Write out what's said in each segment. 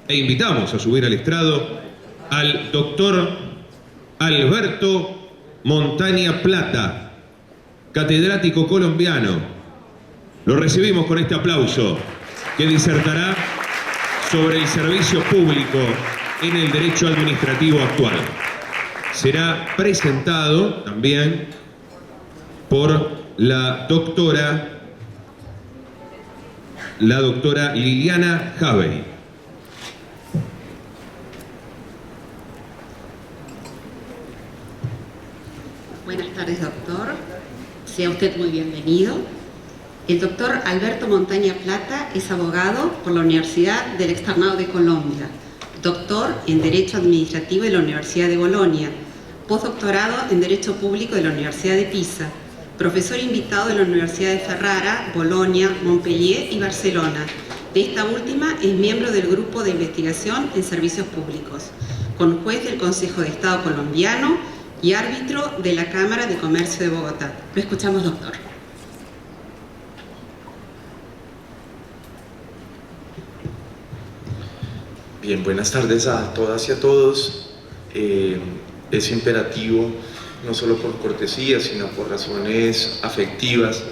e invitamos a subir al estrado al doctor Alberto Montaña Plata, catedrático colombiano. Lo recibimos con este aplauso, que disertará sobre el servicio público en el derecho administrativo actual. Será presentado también por la doctora Liliana Javey. Buenas tardes, doctor. Sea usted muy bienvenido. El doctor Alberto Montaña Plata es abogado por la Universidad del Externado de Colombia, doctor en Derecho Administrativo de la Universidad de Bolonia, postdoctorado en Derecho Público de la Universidad de Pisa, profesor invitado de la Universidad de Ferrara, Bolonia, Montpellier y Barcelona. De esta última es miembro del Grupo de Investigación en Servicios Públicos, conjuez del Consejo de Estado colombiano y árbitro de la Cámara de Comercio de Bogotá. Lo escuchamos, doctor. Bien, buenas tardes a todas y a todos. Es imperativo, no solo por cortesía, sino por razones afectivas,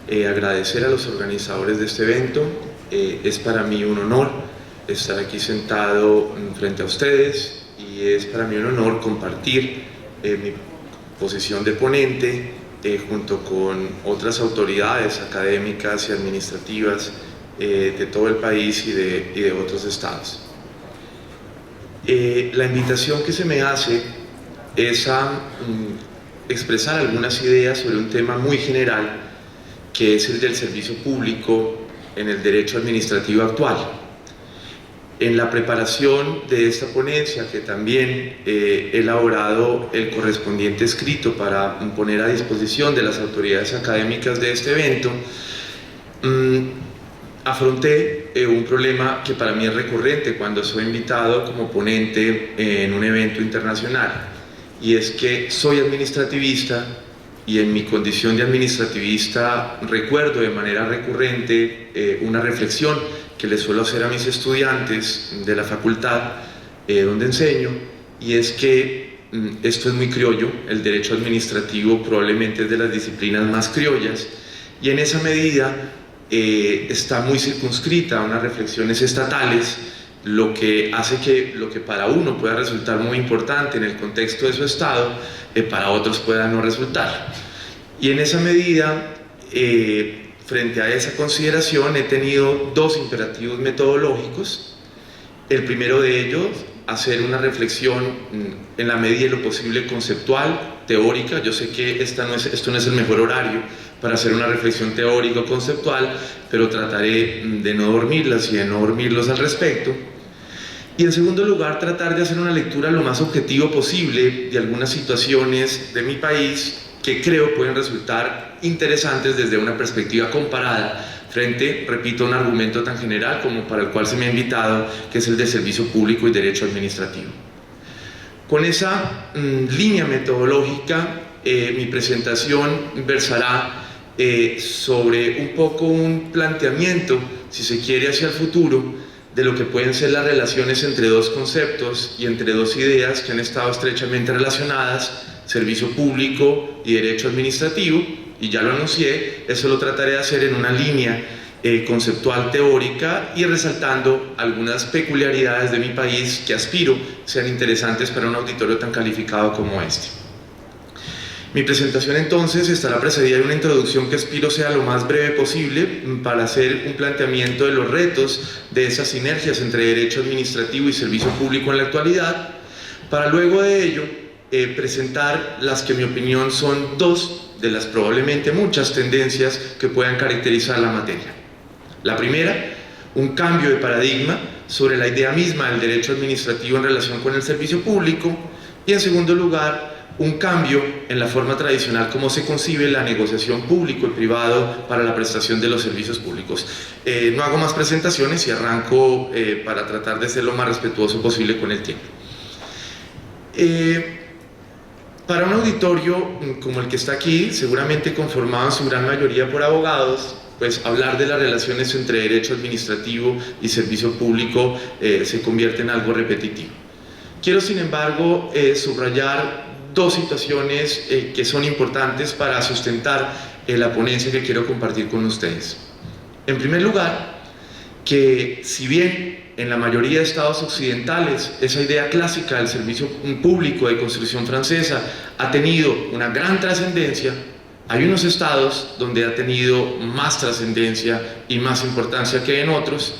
agradecer a los organizadores de este evento. Es para mí un honor estar aquí sentado frente a ustedes y es para mí un honor compartir mi posición de ponente junto con otras autoridades académicas y administrativas de todo el país y de otros estados. La invitación que se me hace es a expresar algunas ideas sobre un tema muy general, que es el del servicio público en el derecho administrativo actual. En la preparación de esta ponencia, que también he elaborado el correspondiente escrito para poner a disposición de las autoridades académicas de este evento, afronté un problema que para mí es recurrente cuando soy invitado como ponente en un evento internacional, y es que soy administrativista y en mi condición de administrativista recuerdo de manera recurrente una reflexión que les suelo hacer a mis estudiantes de la facultad donde enseño, y es que esto es muy criollo. El derecho administrativo probablemente es de las disciplinas más criollas, y en esa medida está muy circunscrita a unas reflexiones estatales, lo que hace que lo que para uno pueda resultar muy importante en el contexto de su estado, para otros pueda no resultar. Y en esa medida, frente a esa consideración, he tenido dos imperativos metodológicos. El primero de ellos, hacer una reflexión en la medida de lo posible conceptual, teórica. Yo sé que esto no es el mejor horario para hacer una reflexión teórica o conceptual, pero trataré de no dormirlas y de no dormirlos al respecto. Y en segundo lugar, tratar de hacer una lectura lo más objetivo posible de algunas situaciones de mi país que creo pueden resultar interesantes desde una perspectiva comparada frente, repito, a un argumento tan general como para el cual se me ha invitado, que es el de servicio público y derecho administrativo. Con esa línea metodológica, mi presentación versará sobre un poco un planteamiento, si se quiere, hacia el futuro, de lo que pueden ser las relaciones entre dos conceptos y entre dos ideas que han estado estrechamente relacionadas: servicio público y derecho administrativo. Y ya lo anuncié, eso lo trataré de hacer en una línea conceptual teórica y resaltando algunas peculiaridades de mi país que aspiro sean interesantes para un auditorio tan calificado como este. Mi presentación entonces estará precedida de una introducción que aspiro sea lo más breve posible para hacer un planteamiento de los retos de esas sinergias entre derecho administrativo y servicio público en la actualidad, para luego de ello presentar las que en mi opinión son dos de las probablemente muchas tendencias que puedan caracterizar la materia. La primera, un cambio de paradigma sobre la idea misma del derecho administrativo en relación con el servicio público, y en segundo lugar, un cambio en la forma tradicional como se concibe la negociación público y privado para la prestación de los servicios públicos. No hago más presentaciones y arranco para tratar de ser lo más respetuoso posible con el tiempo. Para un auditorio como el que está aquí, seguramente conformado en su gran mayoría por abogados, pues hablar de las relaciones entre derecho administrativo y servicio público se convierte en algo repetitivo. Quiero, sin embargo, subrayar dos situaciones que son importantes para sustentar la ponencia que quiero compartir con ustedes. En primer lugar, que si bien en la mayoría de estados occidentales esa idea clásica del servicio público de construcción francesa ha tenido una gran trascendencia, hay unos estados donde ha tenido más trascendencia y más importancia que en otros,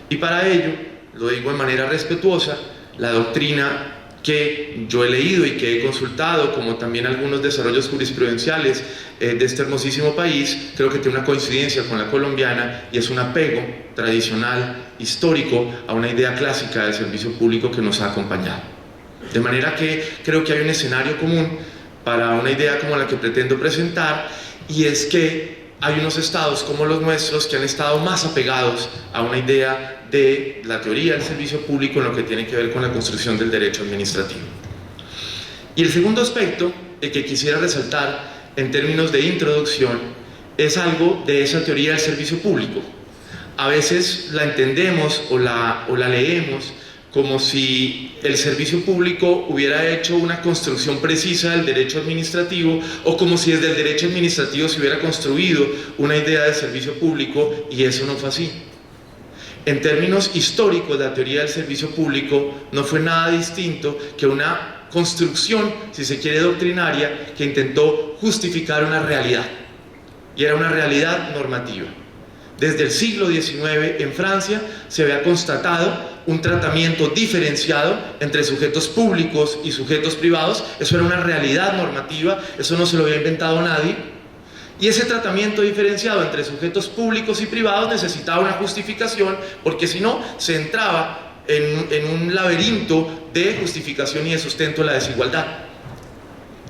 y para ello, lo digo de manera respetuosa, la doctrina que yo he leído y que he consultado, como también algunos desarrollos jurisprudenciales de este hermosísimo país, creo que tiene una coincidencia con la colombiana y es un apego tradicional, histórico, a una idea clásica del servicio público que nos ha acompañado. De manera que creo que hay un escenario común para una idea como la que pretendo presentar, y es que hay unos estados como los nuestros que han estado más apegados a una idea de la teoría del servicio público en lo que tiene que ver con la construcción del derecho administrativo. Y el segundo aspecto que quisiera resaltar en términos de introducción es algo de esa teoría del servicio público. A veces la entendemos o la leemos como si el servicio público hubiera hecho una construcción precisa del derecho administrativo, o como si desde el derecho administrativo se hubiera construido una idea de servicio público, y eso no fue así. En términos históricos, la teoría del servicio público no fue nada distinto que una construcción, si se quiere, doctrinaria, que intentó justificar una realidad, y era una realidad normativa. Desde el siglo XIX en Francia se había constatado un tratamiento diferenciado entre sujetos públicos y sujetos privados. Eso era una realidad normativa, eso no se lo había inventado nadie. Y ese tratamiento diferenciado entre sujetos públicos y privados necesitaba una justificación, porque si no, se entraba en un laberinto de justificación y de sustento de la desigualdad.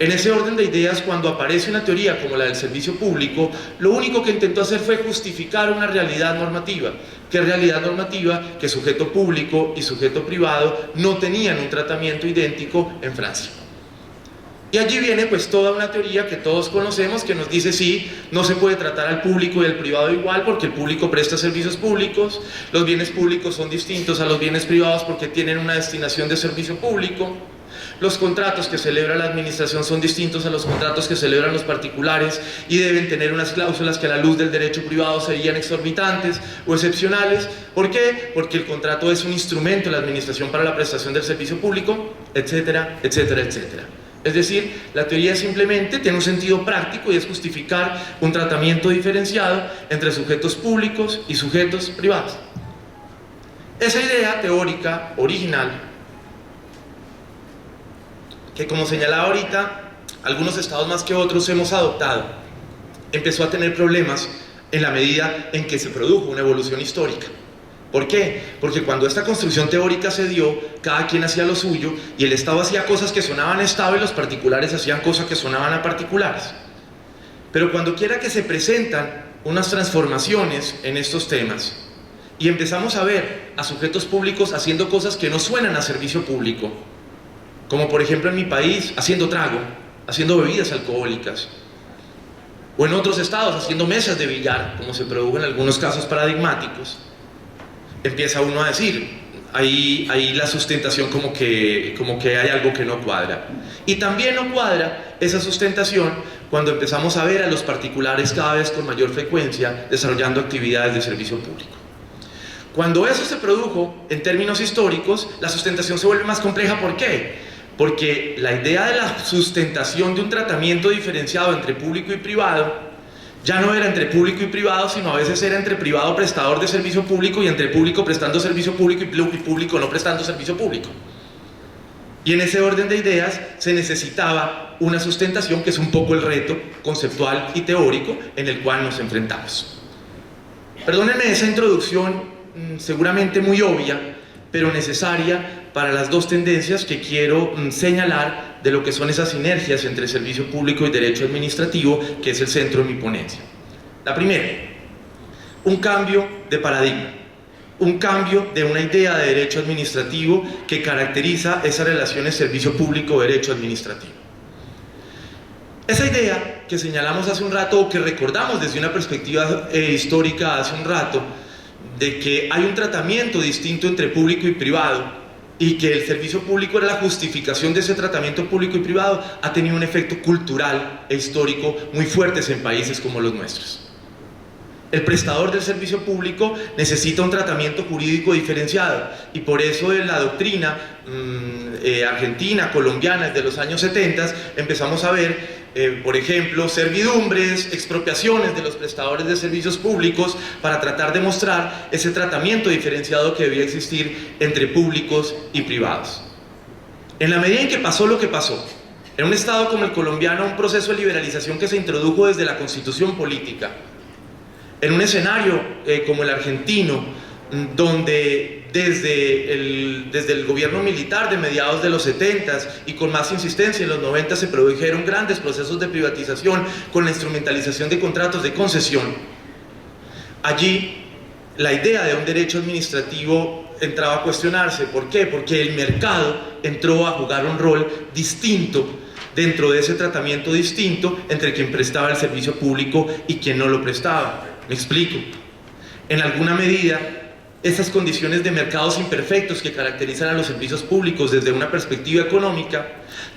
En ese orden de ideas, cuando aparece una teoría como la del servicio público, lo único que intentó hacer fue justificar una realidad normativa. ¿Qué realidad normativa? Que sujeto público y sujeto privado no tenían un tratamiento idéntico en Francia. Y allí viene pues toda una teoría que todos conocemos, que nos dice: sí, no se puede tratar al público y al privado igual, porque el público presta servicios públicos, los bienes públicos son distintos a los bienes privados porque tienen una destinación de servicio público, los contratos que celebra la administración son distintos a los contratos que celebran los particulares y deben tener unas cláusulas que a la luz del derecho privado serían exorbitantes o excepcionales. ¿Por qué? Porque el contrato es un instrumento de la administración para la prestación del servicio público, etcétera, etcétera, etcétera. Es decir, la teoría simplemente tiene un sentido práctico, y es justificar un tratamiento diferenciado entre sujetos públicos y sujetos privados. Esa idea teórica original, que como señalaba ahorita, algunos estados más que otros hemos adoptado, empezó a tener problemas en la medida en que se produjo una evolución histórica. ¿Por qué? Porque cuando esta construcción teórica se dio, cada quien hacía lo suyo, y el Estado hacía cosas que sonaban a Estado y los particulares hacían cosas que sonaban a particulares. Pero cuando quiera que se presentan unas transformaciones en estos temas y empezamos a ver a sujetos públicos haciendo cosas que no suenan a servicio público, como por ejemplo en mi país haciendo trago, haciendo bebidas alcohólicas, o en otros estados haciendo mesas de billar, como se produjo en algunos casos paradigmáticos, empieza uno a decir: ahí la sustentación como que hay algo que no cuadra. Y también no cuadra esa sustentación cuando empezamos a ver a los particulares cada vez con mayor frecuencia desarrollando actividades de servicio público. Cuando eso se produjo en términos históricos, la sustentación se vuelve más compleja. ¿Por qué? Porque la idea de la sustentación de un tratamiento diferenciado entre público y privado ya no era entre público y privado, sino a veces era entre privado prestador de servicio público y entre público prestando servicio público y público no prestando servicio público. Y en ese orden de ideas se necesitaba una sustentación, que es un poco el reto conceptual y teórico en el cual nos enfrentamos. Perdónenme esa introducción seguramente muy obvia, pero necesaria para las dos tendencias que quiero señalar de lo que son esas sinergias entre servicio público y derecho administrativo, que es el centro de mi ponencia. La primera, un cambio de paradigma, un cambio de una idea de derecho administrativo que caracteriza esas relaciones servicio público-derecho administrativo. Esa idea que señalamos hace un rato, o que recordamos desde una perspectiva histórica hace un rato, de que hay un tratamiento distinto entre público y privado, y que el servicio público era la justificación de ese tratamiento público y privado, ha tenido un efecto cultural e histórico muy fuertes en países como los nuestros. El prestador del servicio público necesita un tratamiento jurídico diferenciado, y por eso en la doctrina argentina, colombiana, desde los años 70 empezamos a ver, por ejemplo, servidumbres, expropiaciones de los prestadores de servicios públicos, para tratar de mostrar ese tratamiento diferenciado que debía existir entre públicos y privados. En la medida en que pasó lo que pasó, en un estado como el colombiano, un proceso de liberalización que se introdujo desde la constitución política, en un escenario como el argentino, donde desde el gobierno militar de mediados de los 70 y con más insistencia en los 90 se produjeron grandes procesos de privatización con la instrumentalización de contratos de concesión, allí la idea de un derecho administrativo entraba a cuestionarse. ¿Por qué? Porque el mercado entró a jugar un rol distinto dentro de ese tratamiento distinto entre quien prestaba el servicio público y quien no lo prestaba. Me explico. En alguna medida, esas condiciones de mercados imperfectos que caracterizan a los servicios públicos desde una perspectiva económica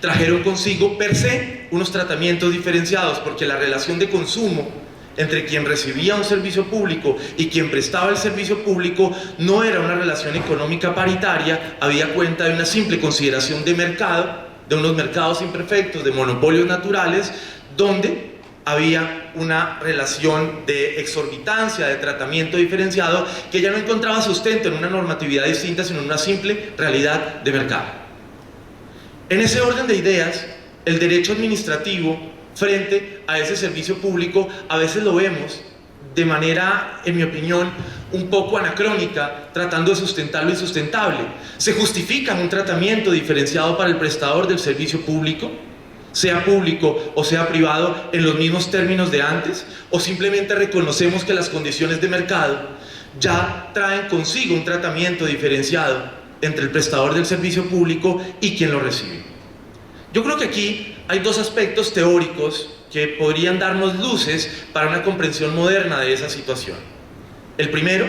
trajeron consigo per se unos tratamientos diferenciados, porque la relación de consumo entre quien recibía un servicio público y quien prestaba el servicio público no era una relación económica paritaria, había cuenta de una simple consideración de mercado, de unos mercados imperfectos, de monopolios naturales, donde había una relación de exorbitancia, de tratamiento diferenciado, que ya no encontraba sustento en una normatividad distinta, sino en una simple realidad de mercado. En ese orden de ideas, el derecho administrativo frente a ese servicio público a veces lo vemos de manera, en mi opinión, un poco anacrónica, tratando de sustentar lo insustentable. ¿Se justifica un tratamiento diferenciado para el prestador del servicio público, sea público o sea privado, en los mismos términos de antes? ¿O simplemente reconocemos que las condiciones de mercado ya traen consigo un tratamiento diferenciado entre el prestador del servicio público y quien lo recibe? Yo creo que aquí hay dos aspectos teóricos que podrían darnos luces para una comprensión moderna de esa situación. El primero,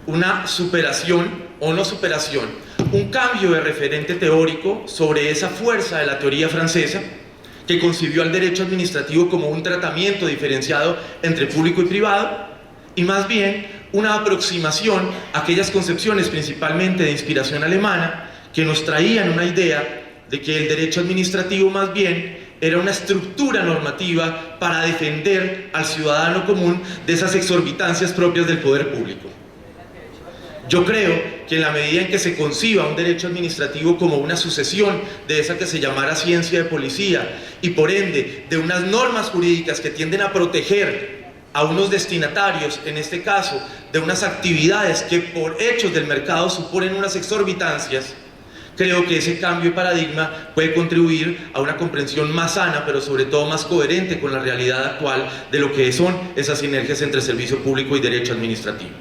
una superación o no superación, un cambio de referente teórico sobre esa fuerza de la teoría francesa que concibió al derecho administrativo como un tratamiento diferenciado entre público y privado, y más bien una aproximación a aquellas concepciones principalmente de inspiración alemana que nos traían una idea de que el derecho administrativo más bien era una estructura normativa para defender al ciudadano común de esas exorbitancias propias del poder público. Yo creo que en la medida en que se conciba un derecho administrativo como una sucesión de esa que se llamara ciencia de policía, y por ende de unas normas jurídicas que tienden a proteger a unos destinatarios, en este caso de unas actividades que por hechos del mercado suponen unas exorbitancias, creo que ese cambio de paradigma puede contribuir a una comprensión más sana, pero sobre todo más coherente con la realidad actual de lo que son esas sinergias entre servicio público y derecho administrativo.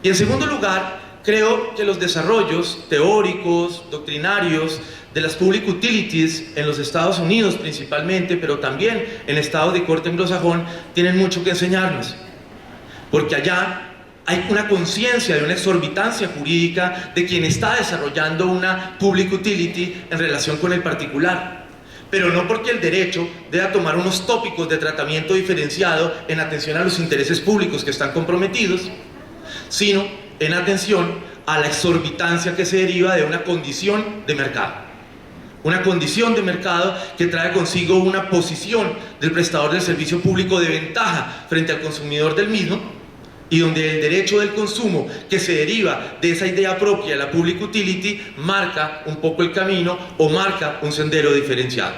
Y en segundo lugar, creo que los desarrollos teóricos, doctrinarios de las public utilities en los Estados Unidos principalmente, pero también en estados de corte anglosajón, tienen mucho que enseñarnos, porque allá hay una conciencia de una exorbitancia jurídica de quien está desarrollando una public utility en relación con el particular, pero no porque el derecho deba tomar unos tópicos de tratamiento diferenciado en atención a los intereses públicos que están comprometidos, sino en atención a la exorbitancia que se deriva de una condición de mercado. Una condición de mercado que trae consigo una posición del prestador del servicio público de ventaja frente al consumidor del mismo, y donde el derecho del consumo que se deriva de esa idea propia de la public utility marca un poco el camino o marca un sendero diferenciado.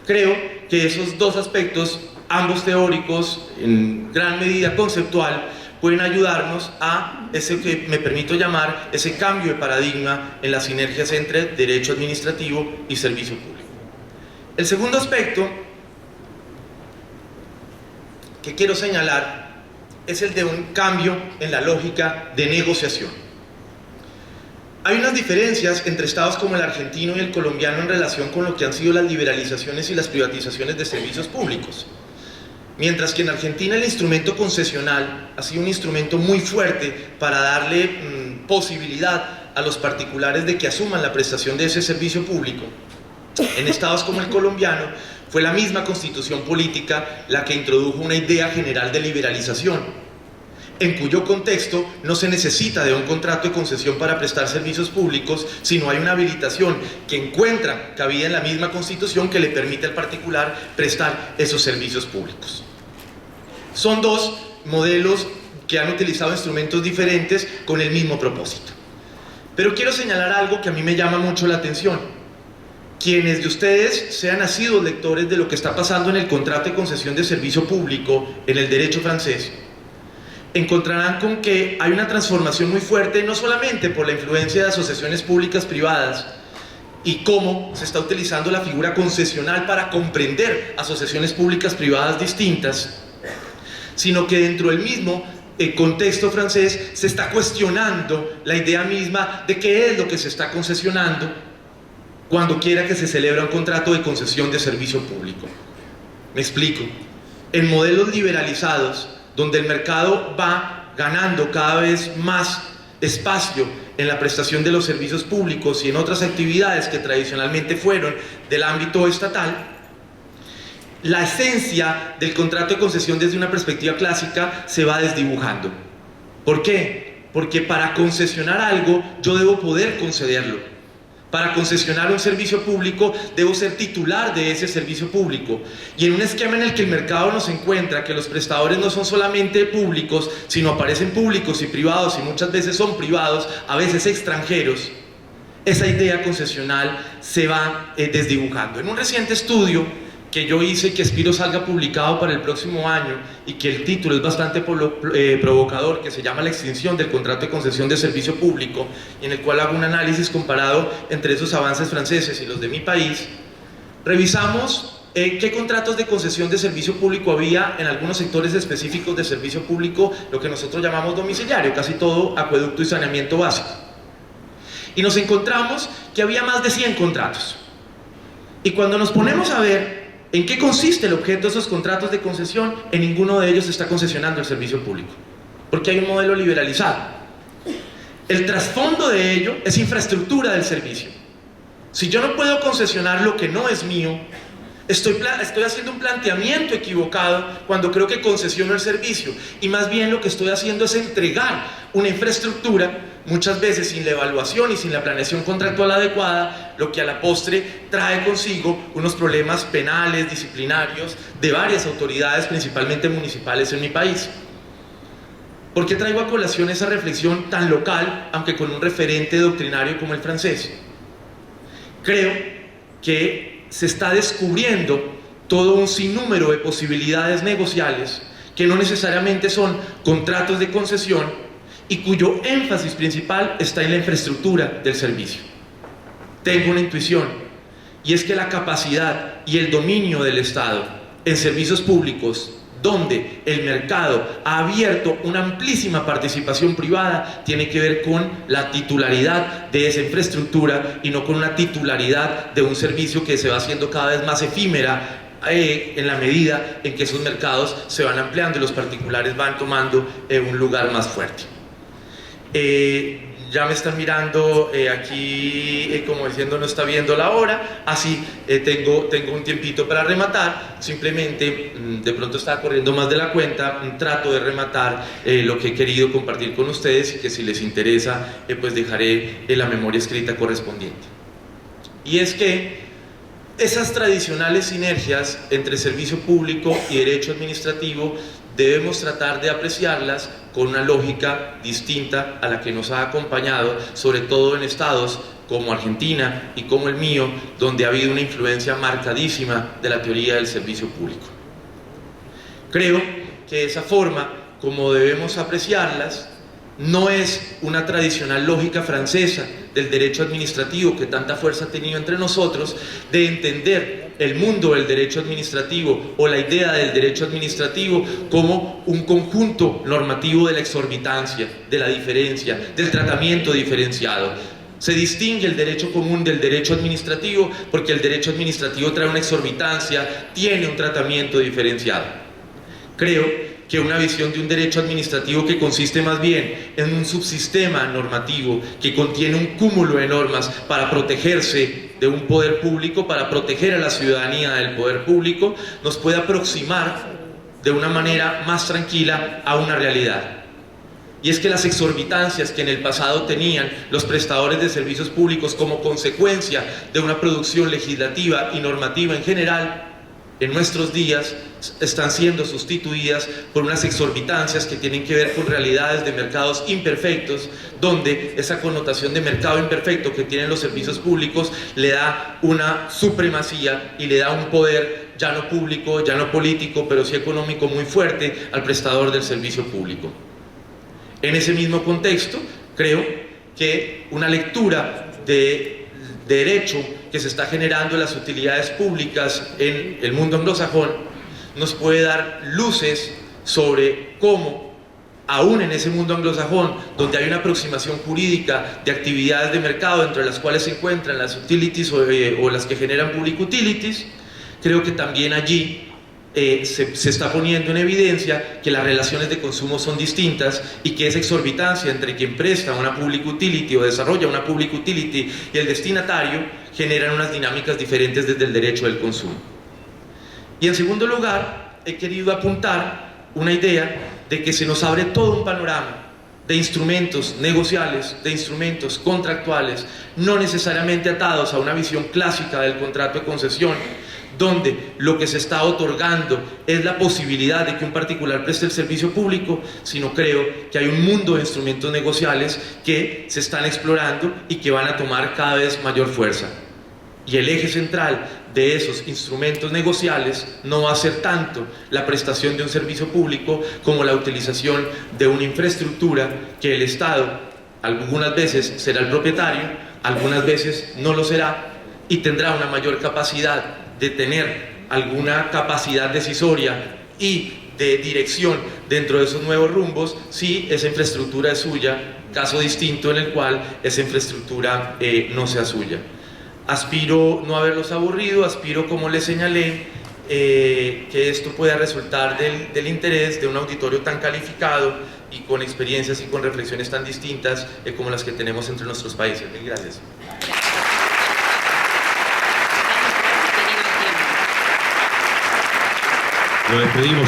Creo que esos dos aspectos, ambos teóricos, en gran medida conceptual, pueden ayudarnos a ese que me permito llamar ese cambio de paradigma en las sinergias entre derecho administrativo y servicio público. El segundo aspecto que quiero señalar es el de un cambio en la lógica de negociación. Hay unas diferencias entre estados como el argentino y el colombiano en relación con lo que han sido las liberalizaciones y las privatizaciones de servicios públicos. Mientras que en Argentina el instrumento concesional ha sido un instrumento muy fuerte para darle posibilidad a los particulares de que asuman la prestación de ese servicio público, en estados como el colombiano fue la misma constitución política la que introdujo una idea general de liberalización, en cuyo contexto no se necesita de un contrato de concesión para prestar servicios públicos, sino hay una habilitación que encuentra cabida en la misma constitución que le permite al particular prestar esos servicios públicos. Son dos modelos que han utilizado instrumentos diferentes con el mismo propósito. Pero quiero señalar algo que a mí me llama mucho la atención. Quienes de ustedes sean nacidos lectores de lo que está pasando en el contrato de concesión de servicio público en el derecho francés, encontrarán con que hay una transformación muy fuerte, no solamente por la influencia de asociaciones públicas privadas y cómo se está utilizando la figura concesional para comprender asociaciones públicas privadas distintas, sino que dentro del mismo contexto francés se está cuestionando la idea misma de qué es lo que se está concesionando cuando quiera que se celebra un contrato de concesión de servicio público. Me explico. En modelos liberalizados, donde el mercado va ganando cada vez más espacio en la prestación de los servicios públicos y en otras actividades que tradicionalmente fueron del ámbito estatal, la esencia del contrato de concesión desde una perspectiva clásica se va desdibujando. ¿Por qué? Porque para concesionar algo yo debo poder concederlo. Para concesionar un servicio público debo ser titular de ese servicio público, y en un esquema en el que el mercado nos encuentra que los prestadores no son solamente públicos, sino aparecen públicos y privados, y muchas veces son privados, a veces extranjeros, esa idea concesional se va desdibujando. En un reciente estudio que yo hice y que espero salga publicado para el próximo año, y que el título es bastante provocador, que se llama La extinción del contrato de concesión de servicio público, y en el cual hago un análisis comparado entre esos avances franceses y los de mi país, revisamos qué contratos de concesión de servicio público había en algunos sectores específicos de servicio público, lo que nosotros llamamos domiciliario, casi todo acueducto y saneamiento básico. Y nos encontramos que había más de 100 contratos. Y cuando nos ponemos a ver ¿en qué consiste el objeto de esos contratos de concesión? En ninguno de ellos se está concesionando el servicio público, porque hay un modelo liberalizado. El trasfondo de ello es infraestructura del servicio. Si yo no puedo concesionar lo que no es mío, estoy haciendo un planteamiento equivocado cuando creo que concesiono el servicio, y más bien lo que estoy haciendo es entregar una infraestructura, muchas veces sin la evaluación y sin la planeación contractual adecuada, lo que a la postre trae consigo unos problemas penales, disciplinarios, de varias autoridades, principalmente municipales en mi país. ¿Por qué traigo a colación esa reflexión tan local, aunque con un referente doctrinario como el francés? Creo que se está descubriendo todo un sinnúmero de posibilidades negociales que no necesariamente son contratos de concesión, y cuyo énfasis principal está en la infraestructura del servicio. Tengo una intuición, y es que la capacidad y el dominio del Estado en servicios públicos, donde el mercado ha abierto una amplísima participación privada, tiene que ver con la titularidad de esa infraestructura y no con una titularidad de un servicio que se va haciendo cada vez más efímera en la medida en que esos mercados se van ampliando y los particulares van tomando un lugar más fuerte. Ya me están mirando aquí como diciendo no está viendo la hora, así tengo un tiempito para rematar. Simplemente de pronto estaba corriendo más de la cuenta, trato de rematar lo que he querido compartir con ustedes, y que si les interesa pues dejaré la memoria escrita correspondiente. Y es que esas tradicionales sinergias entre servicio público y derecho administrativo debemos tratar de apreciarlas con una lógica distinta a la que nos ha acompañado, sobre todo en estados como Argentina y como el mío, donde ha habido una influencia marcadísima de la teoría del servicio público. Creo que esa forma, como debemos apreciarlas, no es una tradicional lógica francesa del derecho administrativo que tanta fuerza ha tenido entre nosotros, de entender el mundo del derecho administrativo o la idea del derecho administrativo como un conjunto normativo de la exorbitancia, de la diferencia, del tratamiento diferenciado. Se distingue el derecho común del derecho administrativo porque el derecho administrativo trae una exorbitancia, tiene un tratamiento diferenciado. Creo que una visión de un derecho administrativo que consiste más bien en un subsistema normativo que contiene un cúmulo de normas para protegerse de un poder público, para proteger a la ciudadanía del poder público, nos puede aproximar de una manera más tranquila a una realidad. Y es que las exorbitancias que en el pasado tenían los prestadores de servicios públicos como consecuencia de una producción legislativa y normativa en general, en nuestros días están siendo sustituidas por unas exorbitancias que tienen que ver con realidades de mercados imperfectos, donde esa connotación de mercado imperfecto que tienen los servicios públicos le da una supremacía y le da un poder ya no público, ya no político, pero sí económico muy fuerte al prestador del servicio público. En ese mismo contexto, creo que una lectura de derecho que se está generando en las utilidades públicas en el mundo anglosajón nos puede dar luces sobre cómo, aún en ese mundo anglosajón, donde hay una aproximación jurídica de actividades de mercado, entre las cuales se encuentran las utilities o las que generan public utilities, creo que también allí se está poniendo en evidencia que las relaciones de consumo son distintas y que esa exorbitancia entre quien presta una public utility o desarrolla una public utility y el destinatario generan unas dinámicas diferentes desde el derecho del consumo. Y en segundo lugar, he querido apuntar una idea de que se nos abre todo un panorama de instrumentos negociales, de instrumentos contractuales, no necesariamente atados a una visión clásica del contrato de concesión, donde lo que se está otorgando es la posibilidad de que un particular preste el servicio público, sino creo que hay un mundo de instrumentos negociales que se están explorando y que van a tomar cada vez mayor fuerza. Y el eje central de esos instrumentos negociales no va a ser tanto la prestación de un servicio público como la utilización de una infraestructura que el Estado algunas veces será el propietario, algunas veces no lo será y tendrá una mayor capacidad de tener alguna capacidad decisoria y de dirección dentro de esos nuevos rumbos si esa infraestructura es suya, caso distinto en el cual esa infraestructura no sea suya. Aspiro no haberlos aburrido, aspiro, como les señalé, que esto pueda resultar del interés de un auditorio tan calificado y con experiencias y con reflexiones tan distintas como las que tenemos entre nuestros países. Mil gracias. Lo despedimos.